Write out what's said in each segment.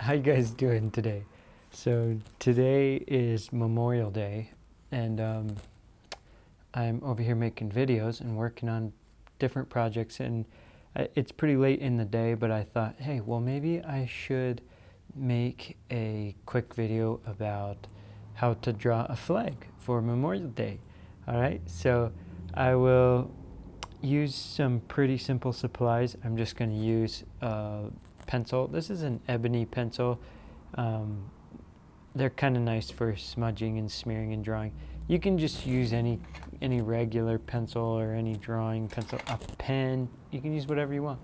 How you guys doing today? So today is Memorial Day, and I'm over here making videos and working on different projects, and it's pretty late in the day, but I thought, hey, well, maybe I should make a quick video about how to draw a flag for Memorial Day. All right, so I will use some pretty simple supplies. I'm just going to use a pencil. This is an ebony pencil. Um, they're kind of nice for smudging and smearing and drawing. You can just use any regular pencil or any drawing pencil, a pen. You can use whatever you want.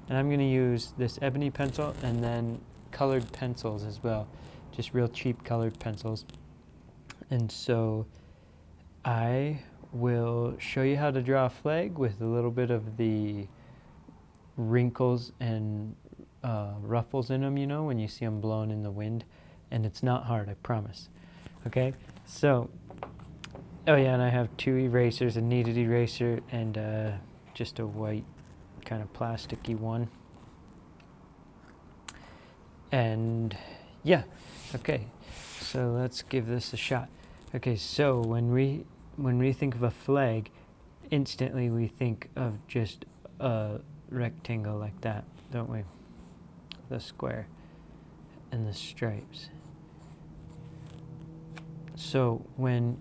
And I'm going to use this ebony pencil and then colored pencils as well, just real cheap colored pencils. And so I will show you how to draw a flag with a little bit of the wrinkles and ruffles in them, you know, when you see them blowing in the wind. And it's not hard, I promise. Okay, so, oh yeah, and I have two erasers, a kneaded eraser and just a white kind of plasticky one. And yeah, okay, so let's give this a shot. Okay, so when we think of a flag, instantly we think of just a rectangle like that, don't we? The square and the stripes. So when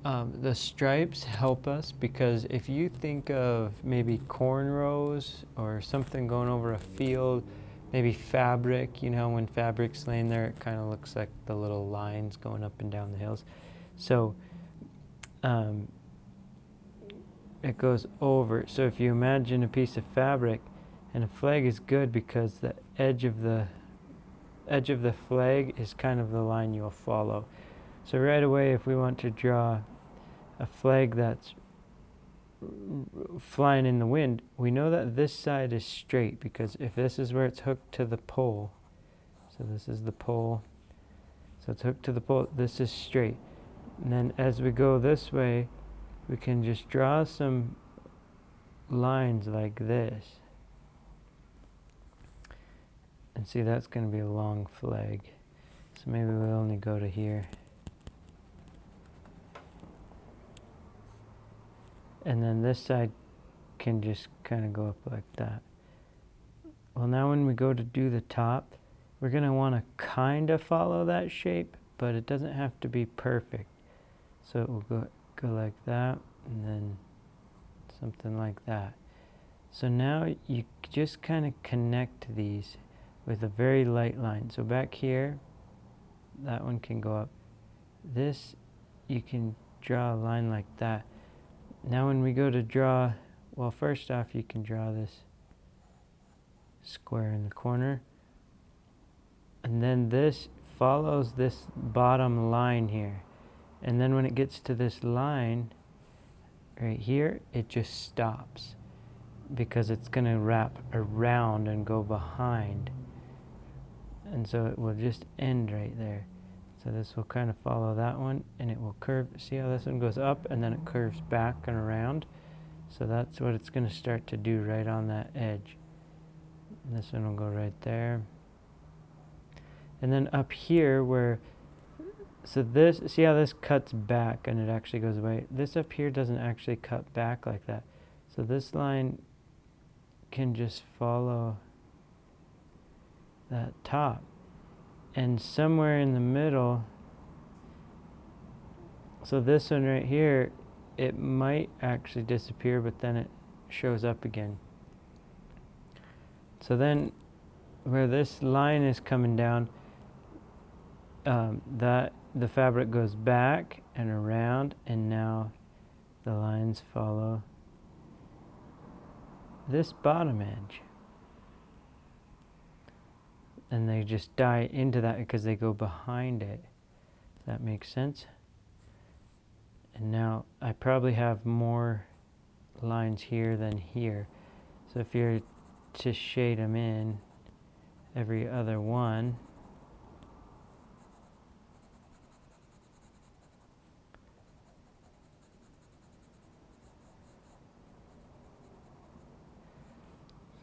the stripes help us, because if you think of maybe cornrows or something going over a field, maybe fabric, you know, when fabric's laying there, it kind of looks like the little lines going up and down the hills. So it goes over. So if you imagine a piece of fabric, and a flag is good because the edge of the flag is kind of the line you'll follow. So right away, if we want to draw a flag that's flying in the wind, we know that this side is straight, because if this is where it's hooked to the pole, so this is the pole, so it's hooked to the pole, this is straight. And then as we go this way, we can just draw some lines like this. And see, that's going to be a long flag. So maybe we'll only go to here. And then this side can just kind of go up like that. Well, now when we go to do the top, we're going to want to kind of follow that shape, but it doesn't have to be perfect. So it will go like that, and then something like that. So now you just kind of connect these with a very light line. So back here, that one can go up. This, you can draw a line like that. Now when we go to draw, well, first off, you can draw this square in the corner. And then this follows this bottom line here. And then when it gets to this line right here, it just stops, because it's going to wrap around and go behind. And so it will just end right there. So this will kind of follow that one, and it will curve. See how this one goes up and then it curves back and around? So that's what it's going to start to do right on that edge. And this one will go right there. And then up here where, so this, see how this cuts back and it actually goes away? This up here doesn't actually cut back like that. So this line can just follow that top. And somewhere in the middle, so this one right here, it might actually disappear, but then it shows up again. So then where this line is coming down, that the fabric goes back and around, and now the lines follow this bottom edge. And they just die into that because they go behind it. Does that make sense? And now I probably have more lines here than here. So if you're to shade them in, every other one,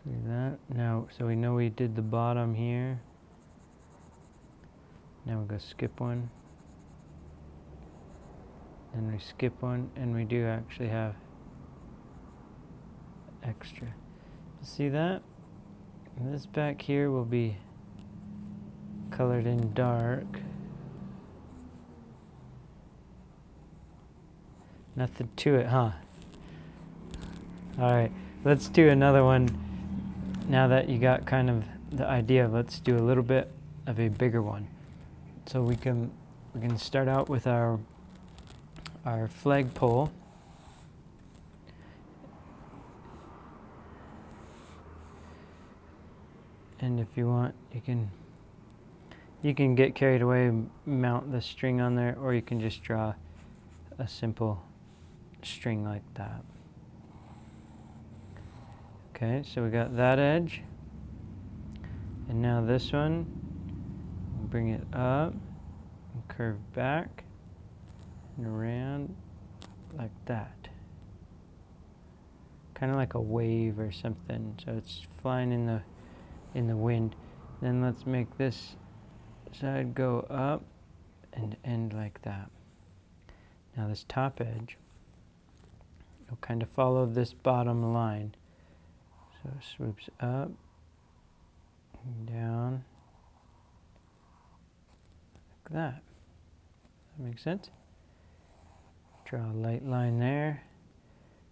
see that? Now, so we know we did the bottom here. Now we'll go skip one. Then we skip one, and we do actually have extra. See that? And this back here will be colored in dark. Nothing to it, huh? Alright, let's do another one. Now that you got kind of the idea, let's do a little bit of a bigger one. So we can start out with our flagpole. And if you want, you can get carried away and mount the string on there, or you can just draw a simple string like that. Okay, so we got that edge. And now this one, we'll bring it up and curve back and around like that. Kind of like a wave or something, so it's flying in the wind. Then let's make this side go up and end like that. Now this top edge will kind of follow this bottom line. So it swoops up and down like that. That makes sense? Draw a light line there.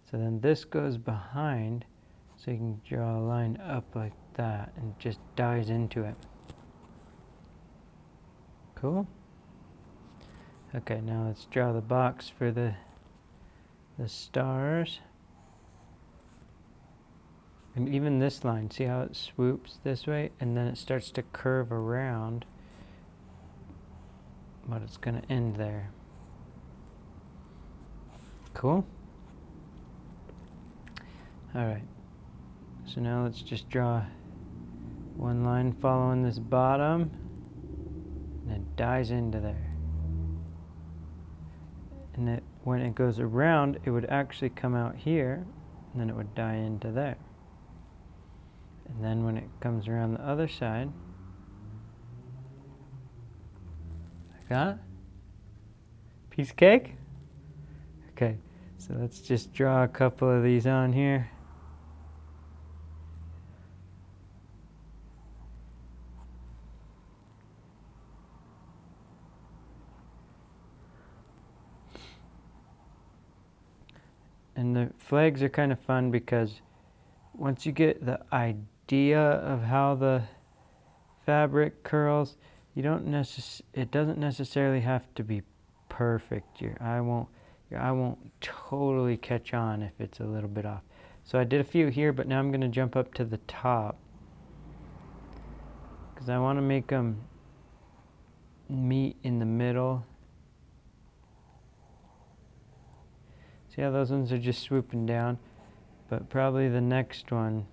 So then this goes behind, so you can draw a line up like that and just dies into it. Cool? Okay, now let's draw the box for the stars. And even this line, see how it swoops this way and then it starts to curve around, but it's going to end there. Cool? Alright, so now let's just draw one line following this bottom, and it dies into there. And when it goes around, it would actually come out here, and then it would die into there. And then when it comes around the other side, like that, piece of cake? Okay, so let's just draw a couple of these on here. And the flags are kind of fun because once you get the idea of how the fabric curls, it doesn't necessarily have to be perfect. Your eye won't totally catch on if it's a little bit off. So I did a few here, but now I'm going to jump up to the top because I want to make them meet in the middle. See how those ones are just swooping down? But probably the next one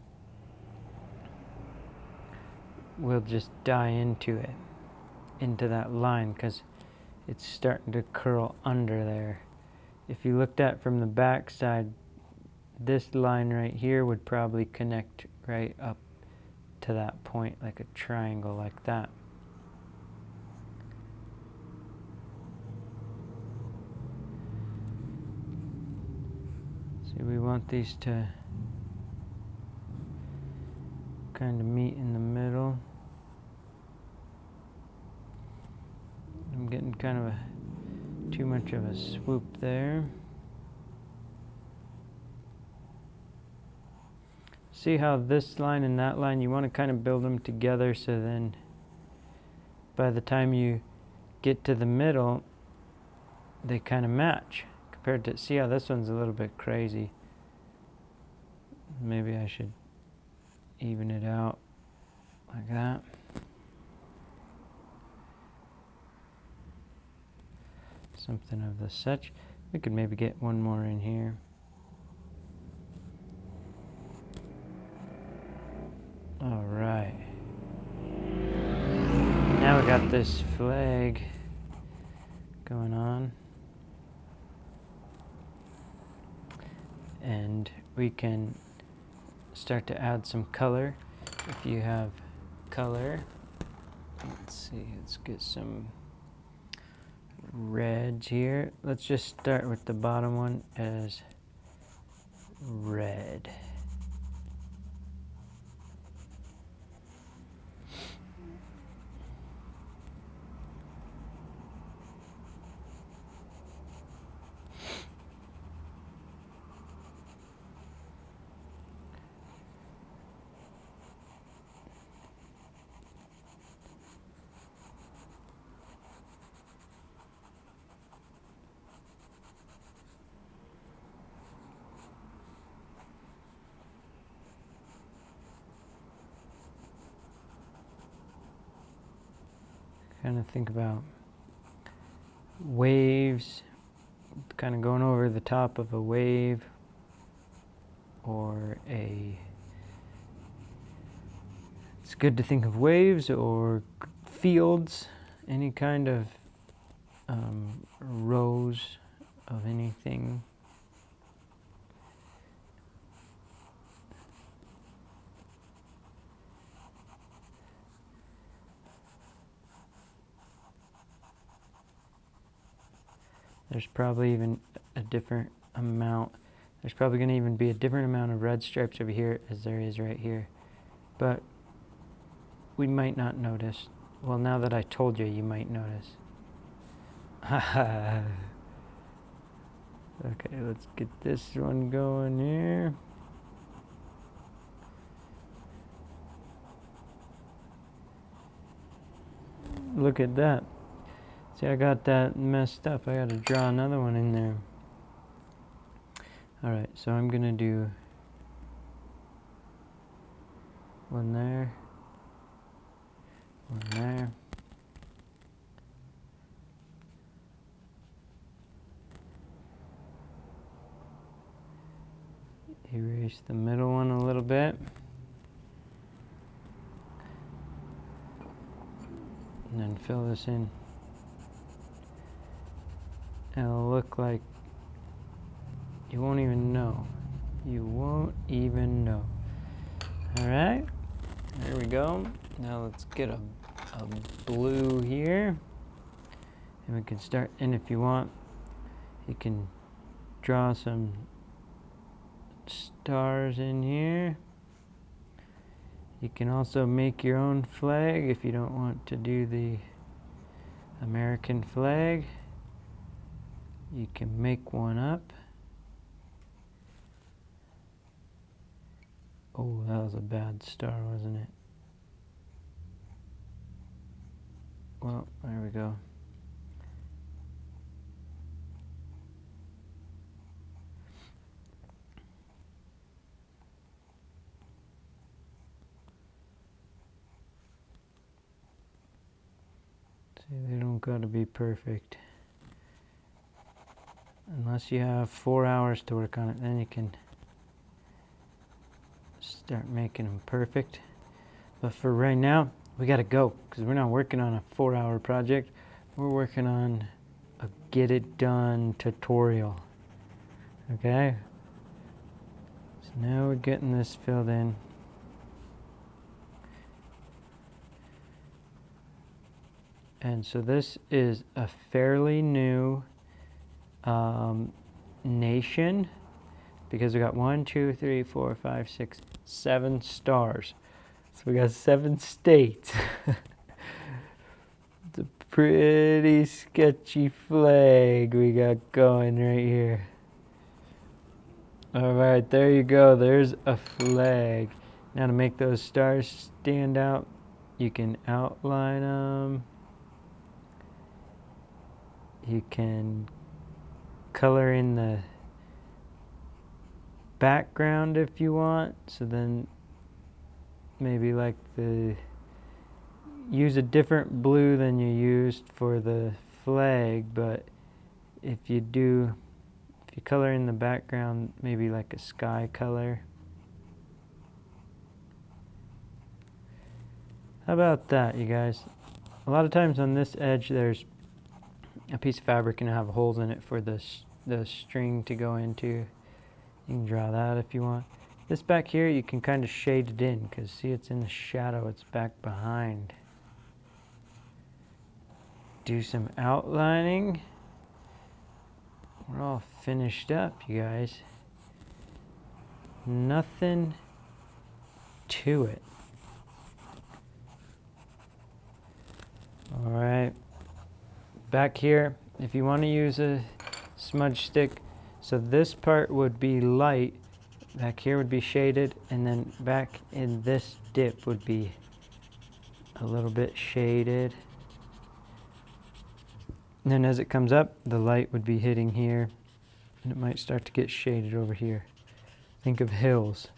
will just die into it, into that line, because it's starting to curl under there. If you looked at from the back side, this line right here would probably connect right up to that point, like a triangle like that. See, we want these to kind of meet in the middle. I'm getting kind of too much of a swoop there. See how this line and that line, you want to kind of build them together, so then by the time you get to the middle, they kind of match. Compared to, see how this one's a little bit crazy. Maybe I should even it out like that. Something of the such. We could maybe get one more in here. All right. Now we got this flag going on. And we can start to add some color. If you have color, let's see, let's get some reds here. Let's just start with the bottom one as red. Kind of think about waves, kind of going over the top of a wave or it's good to think of waves or fields, any kind of rows of anything. There's probably even a different amount. There's probably going to even be a different amount of red stripes over here as there is right here. But we might not notice. Well, now that I told you, you might notice. Okay, let's get this one going here. Look at that. See, I got that messed up. I got to draw another one in there. Alright, so I'm going to do one there, one there. Erase the middle one a little bit. And then fill this in. It'll look like you won't even know. You won't even know. Alright, there we go. Now let's get a blue here. And we can start, and if you want, you can draw some stars in here. You can also make your own flag if you don't want to do the American flag. You can make one up. Oh, that was a bad star, wasn't it? Well, there we go. See, they don't gotta be perfect. Unless you have 4 hours to work on it, then you can start making them perfect. But for right now, we gotta go, because we're not working on a 4-hour project. We're working on a get it done tutorial. Okay? So now we're getting this filled in. And so this is a fairly new nation, because we got 1, 2, 3, 4, 5, 6, 7 stars. So we got 7 states. It's a pretty sketchy flag we got going right here. Alright, there you go. There's a flag. Now to make those stars stand out, you can outline them. You can color in the background if you want. So then maybe like use a different blue than you used for the flag, but if you color in the background maybe like a sky color. How about that, you guys? A lot of times on this edge there's a piece of fabric and have holes in it for the string to go into. You can draw that if you want. This back here you can kind of shade it in, because see, it's in the shadow, it's back behind. do some outlining. We're all finished up, you guys. Nothing to it. All right. Back here, if you want to use a smudge stick, so this part would be light, back here would be shaded, and then back in this dip would be a little bit shaded. And then as it comes up, the light would be hitting here, and it might start to get shaded over here. Think of hills.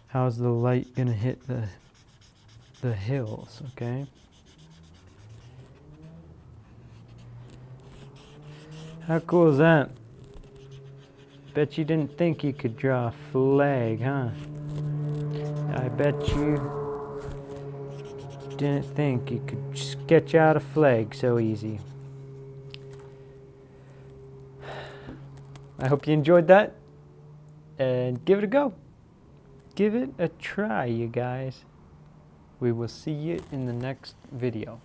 How's the light gonna hit the hills, okay? How cool is that? Bet you didn't think you could draw a flag, huh? I bet you didn't think you could sketch out a flag so easy. I hope you enjoyed that, and give it a go. Give it a try, you guys. We will see you in the next video.